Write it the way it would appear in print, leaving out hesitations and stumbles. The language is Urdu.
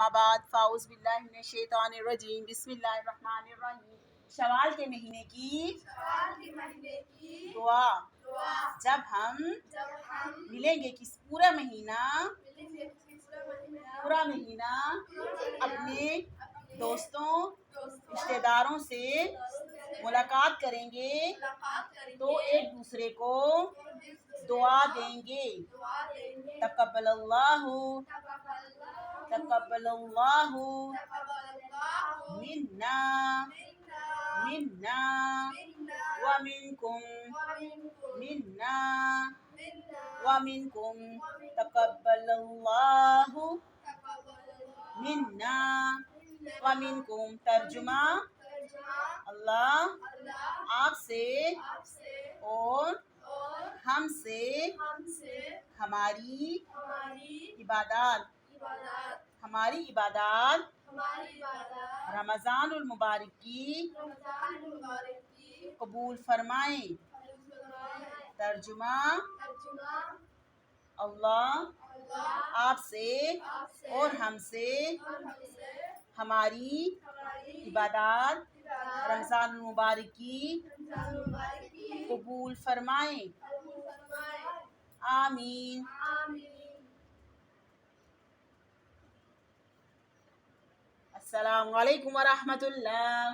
اما بعد فاعوذ باللہ من الشیطان الرجیم بسم اللہ الرحمن الرحیم۔ شوال کے مہینے کی دعا۔ جب ہم ملیں گے پورا مہینہ اپنے دوستوں رشتہ داروں سے ملاقات کریں گے تو ایک دوسرے کو دعا دیں گے۔ تقبل اللہ منا ومنکم تقبل اللہ منا ومنکم۔ ترجمہ: اللہ آپ سے اور ہم سے ہماری عبادات رمضان المبارک کی قبول فرمائیں۔ ترجمہ: اللہ آپ سے اور ہم سے ہماری عبادات رمضان المبارک کی قبول فرمائیں۔ آمین۔ السلام علیکم ورحمۃ اللہ۔